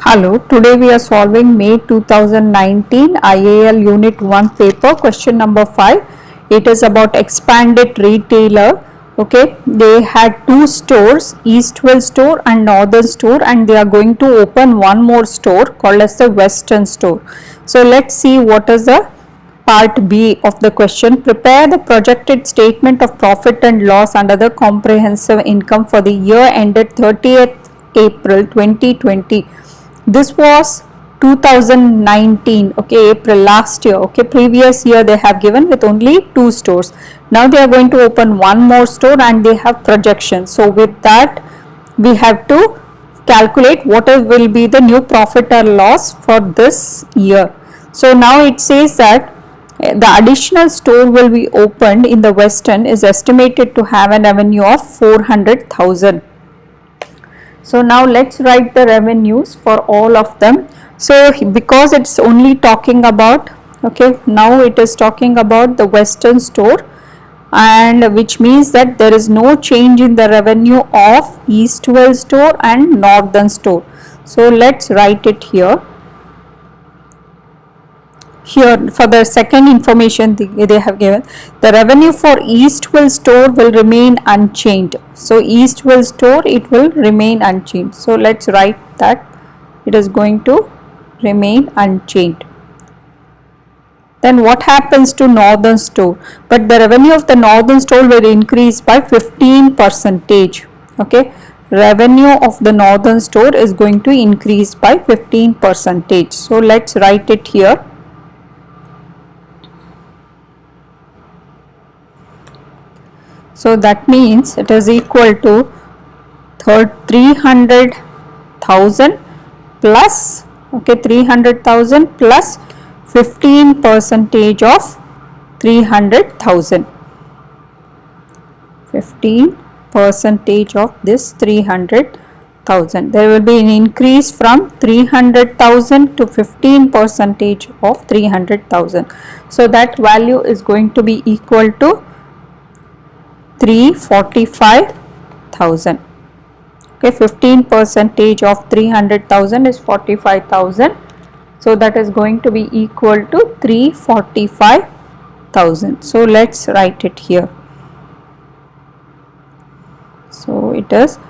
Hello, today we are solving May 2019 IAL Unit 1 paper, question number 5. It is about expanded retailer. Okay, they had two stores, Eastwell store and Northern store, and they are going to open one more store called as the Western store. So let's see what is the part B of the question. Prepare the projected statement of profit and loss under the comprehensive income for the year ended 30th April 2020. This was 2019, okay, April last year. Okay, previous year they have given with only two stores. Now they are going to open one more store and they have projections. So with that we have to calculate what will be the new profit or loss for this year. So now it says that the additional store will be opened in the Western is estimated to have an revenue of 400,000. So now let's write the revenues for all of them. So because it's only talking about, okay, now it is talking about the Western store, and which means that there is no change in the revenue of Eastwell store and Northern store. So let's write it here. Here for the second information they have given, the revenue for Eastwell store will remain unchanged. So Eastwell store, it will remain unchanged. So let's write that it is going to remain unchanged. Then what happens to Northern store? But the revenue of the Northern store will increase by 15%. Okay, revenue of the Northern store is going to increase by 15%. So let's write it here. So that means it is equal to 300,000 plus, okay, 300,000 plus 15% of 300,000. 15% of this 300,000. There will be an increase from 300,000 to 15% of 300,000. So that value is going to be equal to 345,000. Okay, 15% of 300,000 is 45,000. So that is going to be equal to 345,000. So let's write it here. So it is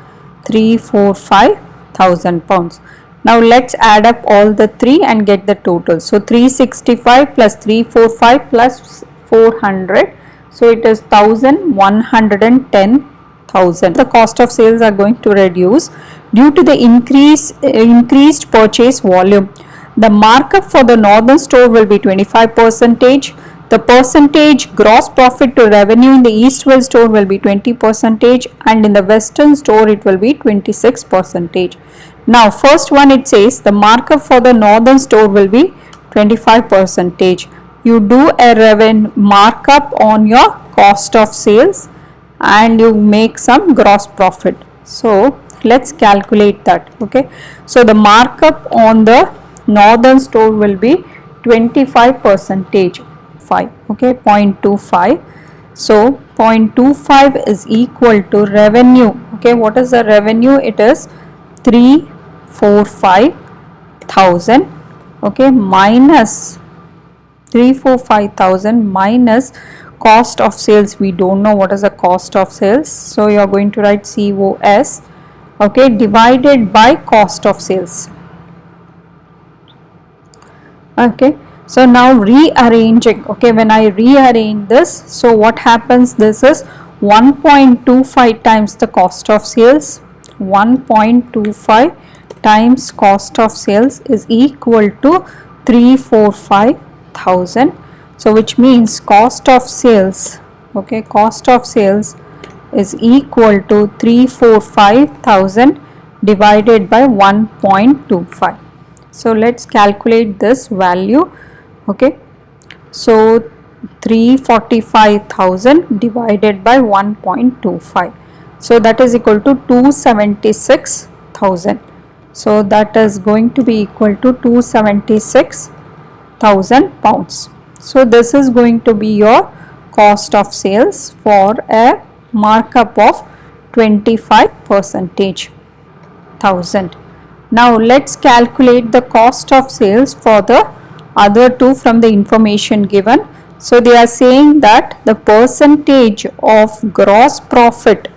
345,000 pounds. Now let's add up all the three and get the total. So 365 plus 345 plus 400. So it is 1,110,000. The cost of sales are going to reduce due to the increased purchase volume. The markup for the Northern store will be 25%. The percentage gross profit to revenue in the Eastwell store will be 20%, and in the Western store it will be 26%. Now first one, it says the markup for the Northern store will be 25%. You do a revenue markup on your cost of sales and you make some gross profit. So let's calculate that. Okay, so the markup on the Northern store will be 25%, 5, okay, 0.25. So 0.25 is equal to revenue. Okay, what is the revenue? It is 345,000, okay, minus 345,000 minus cost of sales. We don't know what is the cost of sales, so you are going to write COS, okay, divided by cost of sales. Okay, so now rearranging, okay, when I rearrange this, so what happens? This is 1.25 times the cost of sales. 1.25 times cost of sales is equal to 345,000. So which means cost of sales, okay, cost of sales is equal to 345,000 divided by 1.25. So let's calculate this value. Okay, so 345,000 divided by 1.25, so that is equal to 276,000. So that is going to be equal to 276,000 pounds. So this is going to be your cost of sales for a markup of 25%. Now let's calculate the cost of sales for the other two from the information given. So they are saying that the percentage of gross profit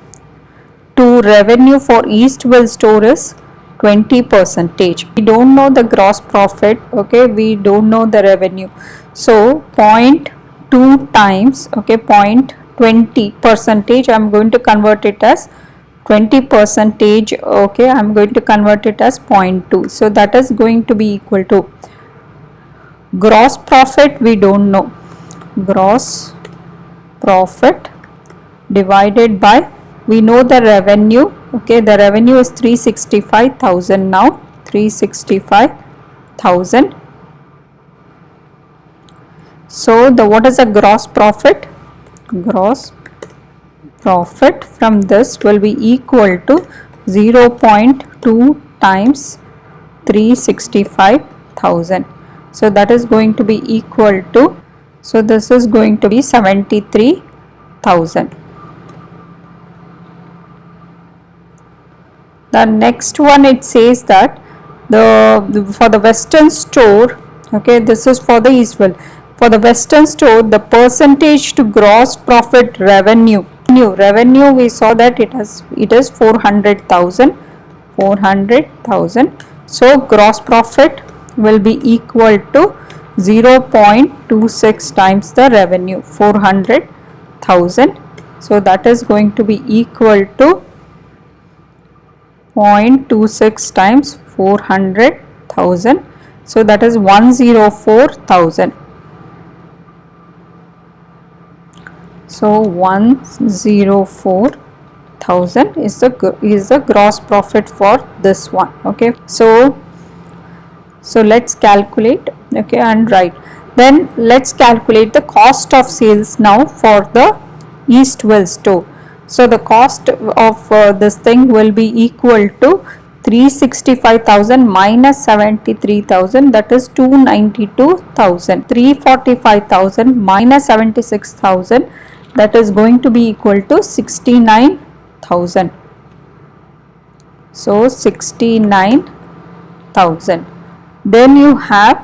to revenue for Eastville store is 20%. We don't know the gross profit, okay, we don't know the revenue. So 0.2 times, okay, 0.20%, I'm going to convert it as 20%, okay, I'm going to convert it as 0.2. So that is going to be equal to gross profit, we don't know, gross profit divided by, we know the revenue, okay, the revenue is 365,000 now, 365,000. So the what is the gross profit? Gross profit from this will be equal to 0.2 times 365,000. So that is going to be equal to, so this is going to be 73,000. The next one, it says that for the Western store, okay, this is for the Eastville. For the Western store, the percentage to gross profit revenue we saw that it is 400,000. So gross profit will be equal to 0.26 times the revenue, 400,000. So that is going to be equal to 0.26 times 400,000. So that is 104,000. So 104,000 is the gross profit for this one. Okay, so let's calculate, okay, and write. Then let's calculate the cost of sales now for the Eastville store. So the cost of this thing will be equal to 365,000 minus 73,000, that is 292,000. 345,000 minus 76,000, that is going to be equal to 69,000. So 69,000. Then you have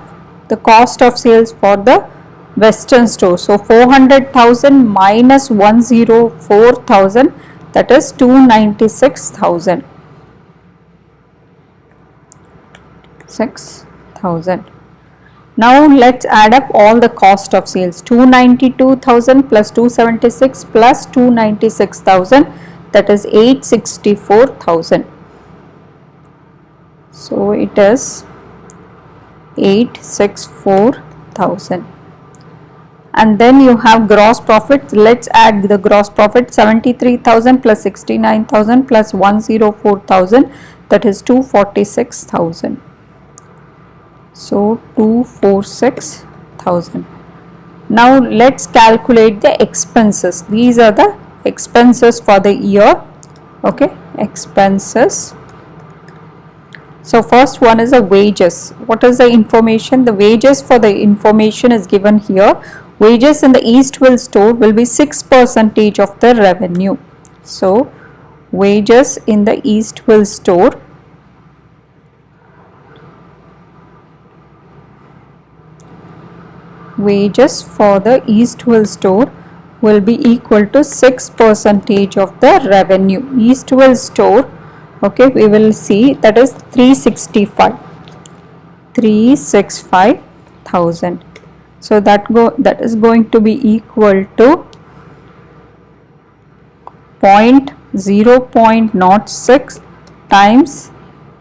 the cost of sales for the Western store. So 400,000 minus 104,000, that is 296,000. 6,000. Now let's add up all the cost of sales. 292,000 plus 276 plus 296,000, that is 864,000. So it is 864,000. And then you have gross profit. Let's add the gross profit. 73,000 plus 69,000 plus 104,000, that is 246,000. So 246,000. Now let's calculate the expenses. These are the expenses for the year. Okay, expenses. So first one is the wages. What is the information? The wages for the information is given here. Wages in the Eastville store will be 6% of the revenue. So wages in the Eastville store for the Eastville store will be equal to 6% of the revenue. Eastville store, okay, we will see, that is 365,000. So that is going to be equal to 0.06 times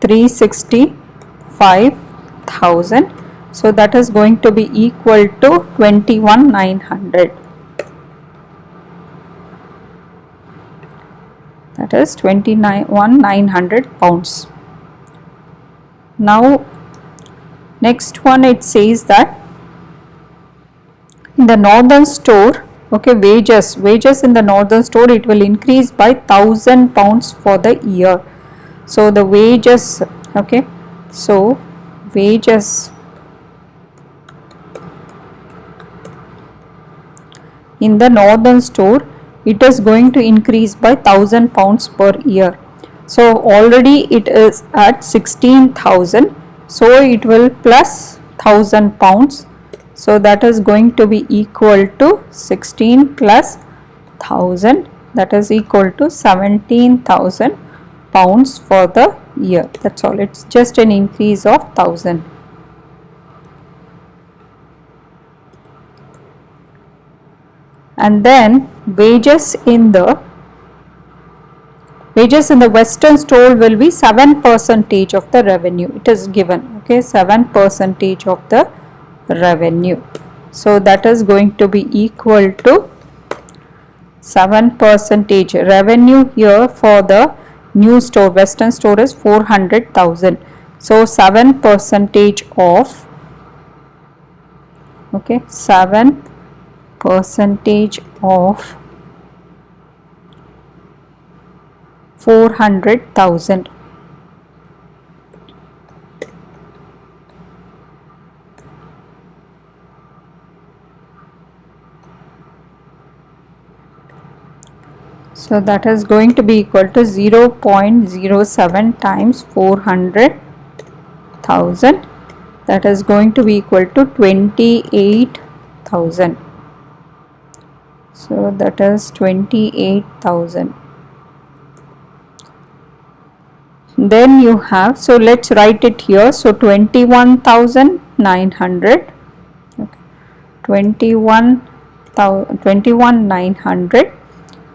365,000. So that is going to be equal to 21,900. That is 21,900 pounds. Now next one, it says that in the northern store, okay, wages in the northern store, it will increase by 1,000 pounds for the year. So the wages, okay, so wages in the northern store, it is going to increase by 1,000 pounds per year. So already it is at 16,000, so it will plus 1000 pounds, so that is going to be equal to 16 plus 1000, that is equal to 17,000 pounds for the year. That's all, it's just an increase of 1000. And then wages in the western store will be 7% of the revenue. It is given, okay, 7% of the revenue. So that is going to be equal to 7% revenue here for the new store, western store, is 400,000. So 7% of, okay, 7% of 400,000. So that is going to be equal to 0.07 times 400,000. That is going to be equal to 28,000. So that is 28,000. Then you have, so let's write it here. So 21,900, okay, 21,900,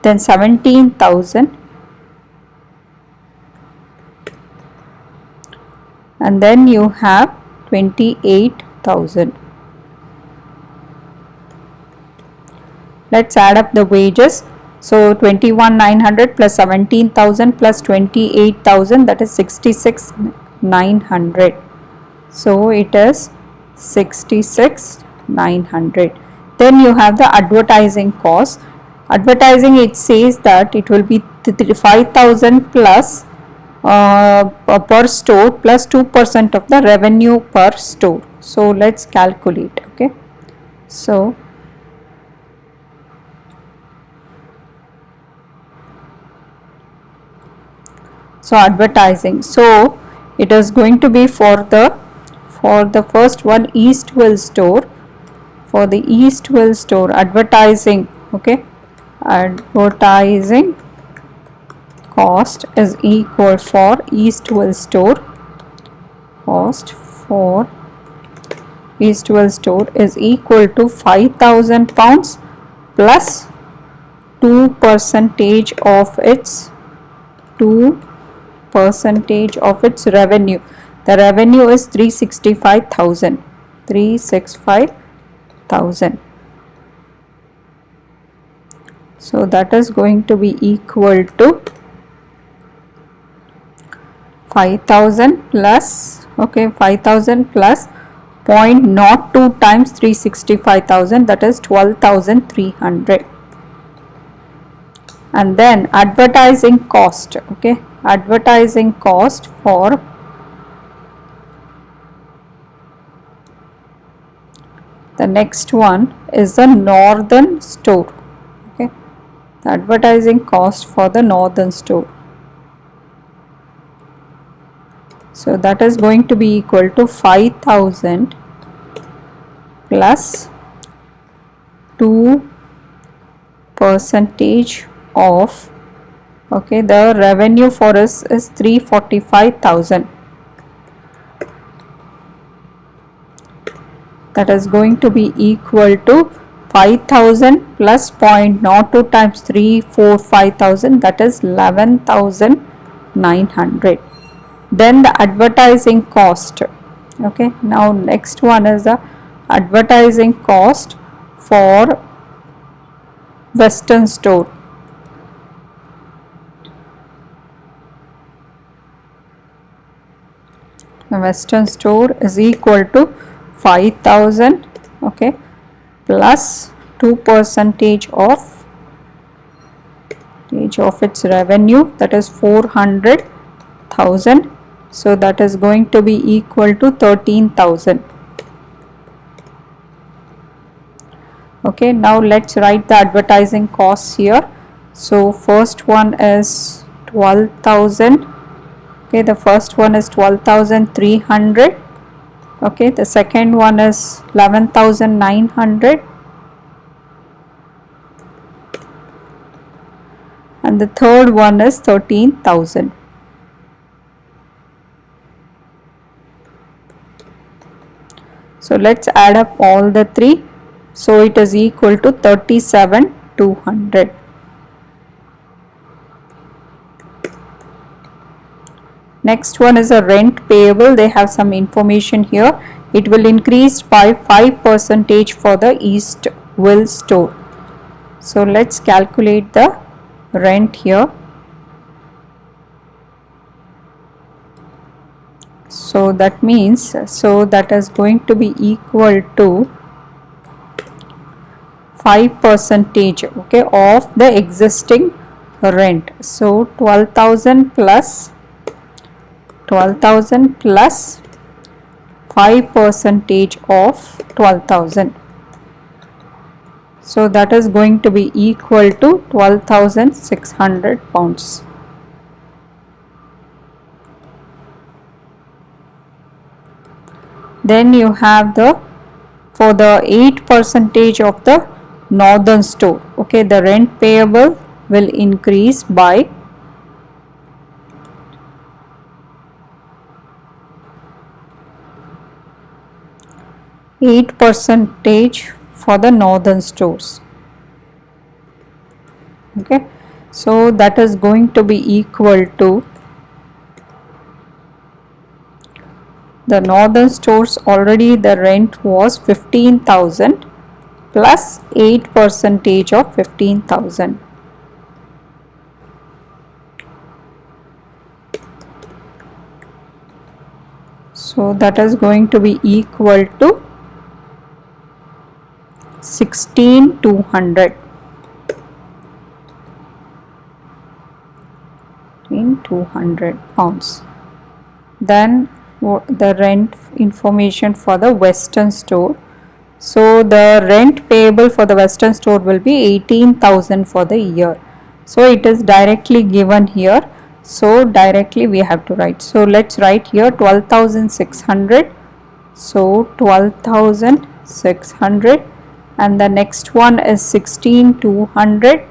then 17,000, and then you have 28,000. Let's add up the wages. So 21,900 plus 17,000 plus 28,000, that is 66,900. So it is 66,900. Then you have the advertising cost. Advertising, it says that it will be 5,000 plus per store plus 2% of the revenue per store. So let's calculate, okay. So advertising, so it is going to be for the first one, Eastwell store. For the Eastwell store, advertising, okay, advertising cost is equal for Eastwell store, cost for Eastwell store is equal to 5,000 pounds plus 2% of its 2% of its revenue. The revenue is 365,000. So that is going to be equal to 5,000 plus, okay, 5,000 plus 0.02 times 365,000, that is 12,300. And then advertising cost, okay, advertising cost for the next one is the northern store, okay, the advertising cost for the northern store. So that is going to be equal to 5,000 plus 2% of, okay, the revenue for us is 345,000. That is going to be equal to 5,000 plus 0.02 times 345,000, that is 11,900. Then the advertising cost, okay. Now next one is the advertising cost for western store. The western store is equal to 5,000, okay, plus 2% of its revenue, that is 400,000. So that is going to be equal to 13,000. Okay, now let's write the advertising costs here. So first one is 12,000. Okay, the first one is 12,300. Okay, the second one is 11,900, and the third one is 13,000. So let's add up all the three. So it is equal to 37,200. Next one is a rent payable. They have some information here. It will increase by 5% for the Eastville store. So let's calculate the rent here. So that means, that is going to be equal to 5%, okay, of the existing rent. So 12,000 plus 5% of 12,000. So that is going to be equal to 12,600 pounds. Then you have for the 8% of the northern store, okay, the rent payable will increase by 8% for the northern stores. Okay, so that is going to be equal to, the northern stores already the rent was 15,000 plus 8% of 15,000. So that is going to be equal to 16,200. 200 pounds. Then the rent information for the western store. So the rent payable for the western store will be 18,000 for the year. So it is directly given here. So directly we have to write. So let's write here 12,600. So 12,600, and the next one is 16,200.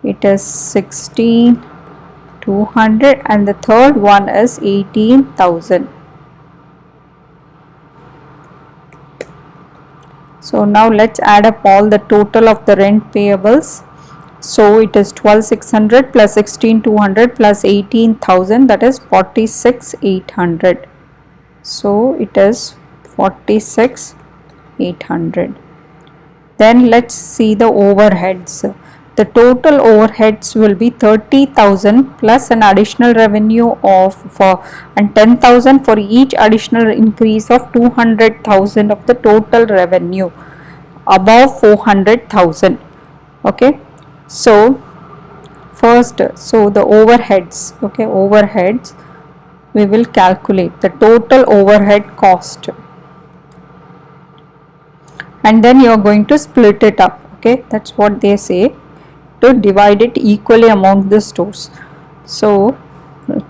It is 16,200, and the third one is 18,000. So now let's add up all the total of the rent payables. So it is 12,600 plus 16,200 plus 18,000, that is 46,800. So it is 46,800. Then let's see the overheads. The total overheads will be 30,000 plus an additional revenue of and 10,000 for each additional increase of 200,000 of the total revenue above 400,000. Okay, so first, so the overheads, okay, overheads we will calculate the total overhead cost, and then you are going to split it up. Okay, that's what they say, to divide it equally among the stores. So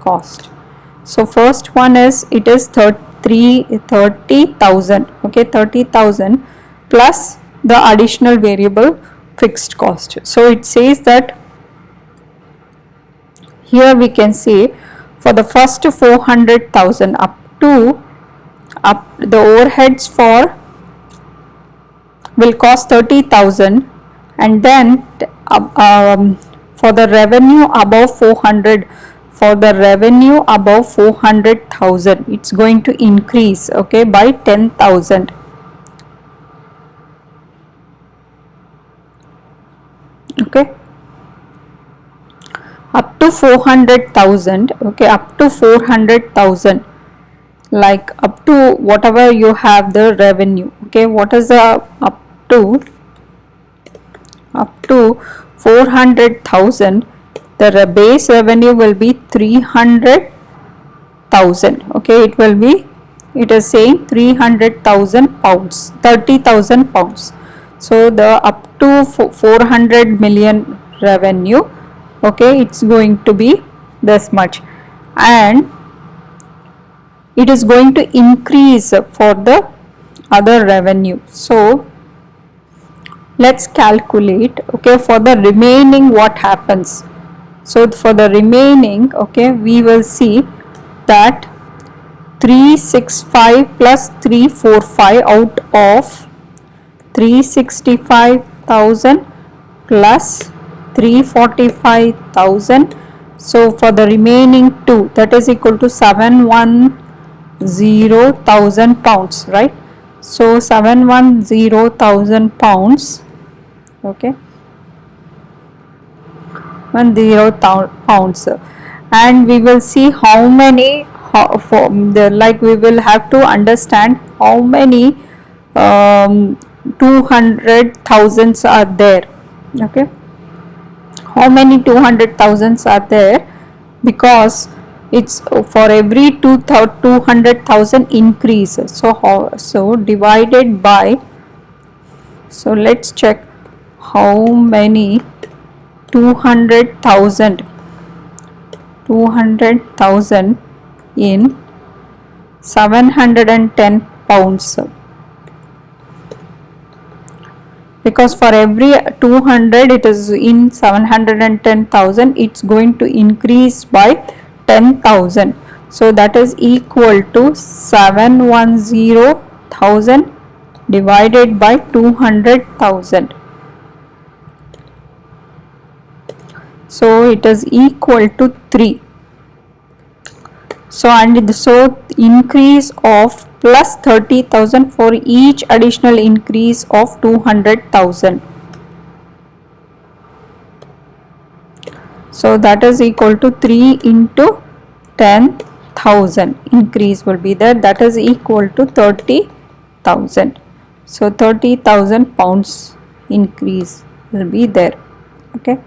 cost, so first one is, it is 30,000, okay, 30,000 plus the additional variable fixed cost. So it says that here we can say for the first 400,000 up the overheads will cost 30,000, and then for the revenue above 400,000 it's going to increase, okay, by 10,000. Okay, up to 400,000, okay, up to 400,000, like up to whatever you have the revenue. Okay, what is the up to 400,000, the base revenue will be 300,000. okay, it is saying 300,000 pounds, 30,000 pounds. So the up to 400 million revenue, okay, it's going to be this much, and it is going to increase for the other revenue. So let's calculate, okay, for the remaining what happens. So for the remaining, okay, we will see that 365 plus 345 out of 365,000 plus 345,000. So for the remaining two, that is equal to 710,000 pounds, right? So 710,000 pounds, okay, 10,000 pounds, and we will see how many, for the, like we will have to understand how many 200,000s are there, okay, how many 200,000s are there, because it's for every 200,000 increase. So divided by, so let's check how many 200,000 in 710 pounds, because for every 200 it is in 710,000, it's going to increase by 10,000. So that is equal to 710,000 divided by 200,000. So it is equal to 3. So and so increase of plus 30,000 for each additional increase of 200,000. So that is equal to 3 into 10,000 increase will be there, that is equal to 30,000. So 30,000 pounds increase will be there, okay,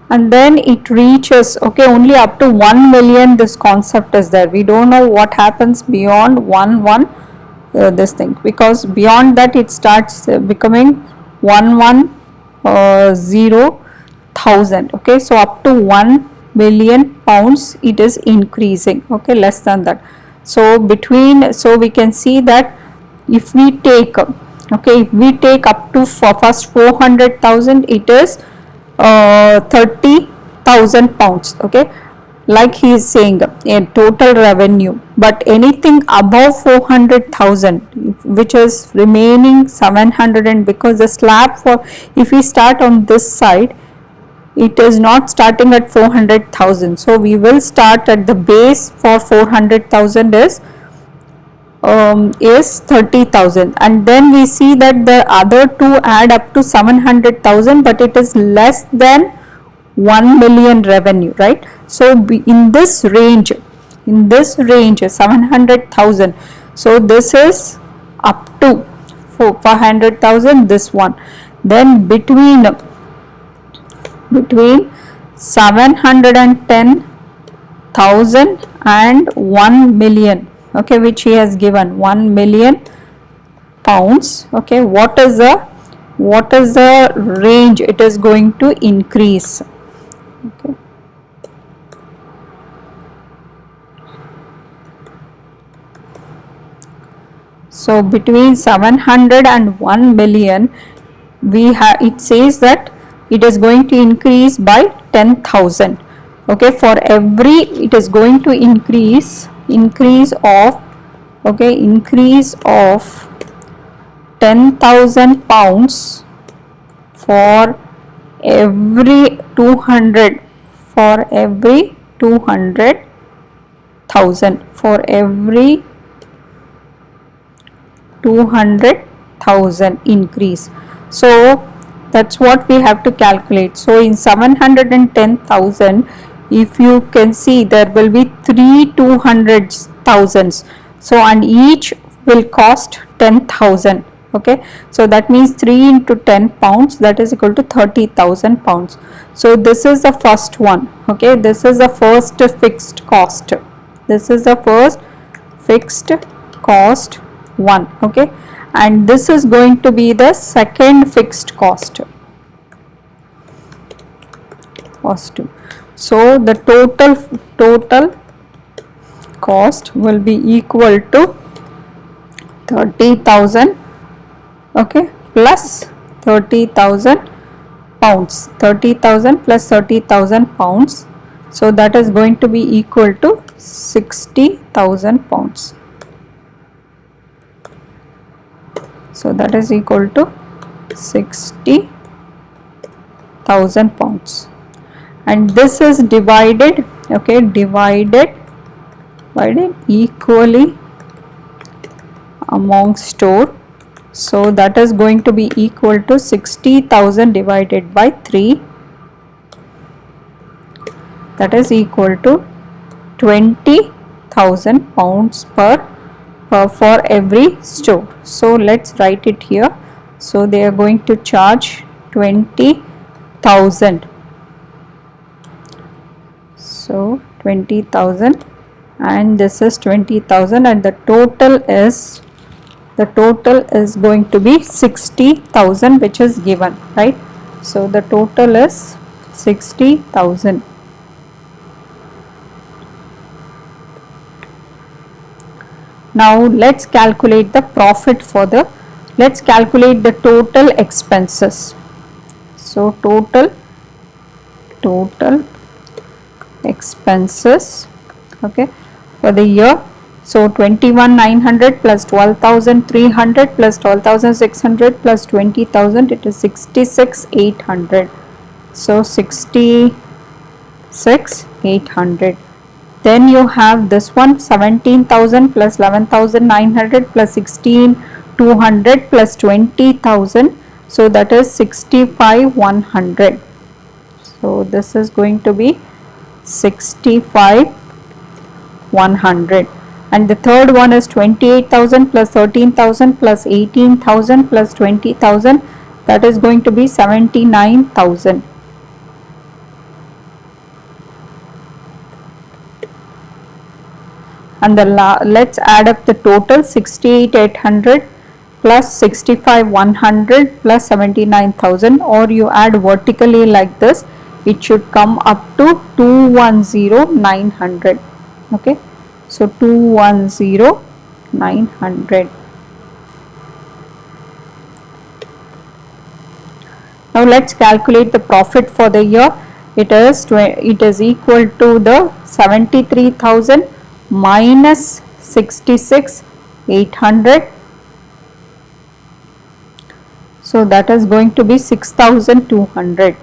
and then it reaches, okay, only up to 1 million this concept is there. We don't know what happens beyond 1 this thing, because beyond that it starts becoming 110,000, okay. So up to 1 million pounds it is increasing, okay, less than that. So between, so we can see that if we take, okay, if we take up to for first 400,000, it is 30,000 pounds, okay, like he is saying a total revenue. But anything above 400,000, which is remaining 700, and because the slab for, if we start on this side, it is not starting at 400,000, so we will start at the base for 400,000 is 30,000, and then we see that the other two add up to 700,000, but it is less than 1 million revenue, right? So in this range 700,000, so this is up to 400,000, this one. Then between 710,000 and 1 million, okay, which he has given 1 million pounds, okay, what is the range it is going to increase, okay. So between 700 and 1 million, we have, it says that it is going to increase by 10,000, okay, for every, it is going to increase of, okay, increase of 10,000 pounds for every 200, for every 200,000, for every 200,000 increase. So that's what we have to calculate. So in 710,000, if you can see, there will be 3 200,000s, so and each will cost 10,000, okay. So that means 3 into 10 pounds, that is equal to 30,000 pounds. So this is the first one, okay, this is the first fixed cost, this is the first fixed cost one, okay, and this is going to be the second fixed cost. Cost 2. So the total cost will be equal to 30,000, okay, plus 30,000 pounds. 30,000 plus 30,000 pounds. So that is going to be equal to 60,000 pounds. So that is equal to 60,000 pounds. And this is divided, okay, divided equally among store. So that is going to be equal to 60,000 divided by 3, that is equal to 20,000 pounds for every store. So let's write it here. So they are going to charge 20,000. So 20,000, and this is 20,000, and the total is going to be 60,000, which is given, right? So the total is 60,000. Now let's calculate the profit let's calculate the total expenses. So total expenses, okay, for the year. So 21,900 plus 12,300 plus 12,600 plus 20,000, it is 66,800. So 66,800. Then you have this one, 17,000 plus 11,900 plus 16,200 plus 20,000. So that is 65,100. So this is going to be 65,100. And the third one is 28,000 plus 13,000 plus 18,000 plus 20,000, that is going to be 79,000. And let's add up the total, 68,800 plus 65,100 plus 79,000, or you add vertically like this, it should come up to 210,900. Okay, so 210,900. Now let's calculate the profit for the year. It is equal to the 73,000 minus 66,800. So that is going to be 6,200.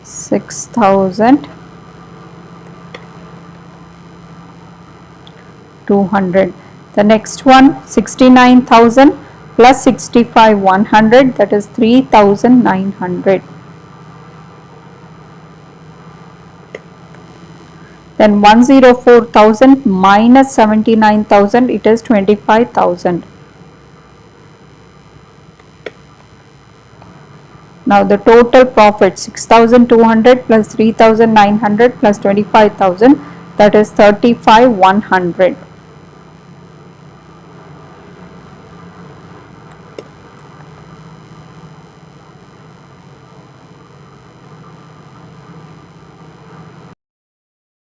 6,200. The next one, 69,000 plus 65,100, that is 3,900. Then 104,000 minus 79,000, it is 25,000. Now the total profit, 6,200 plus 3,900 plus 25,000, that is 35,100.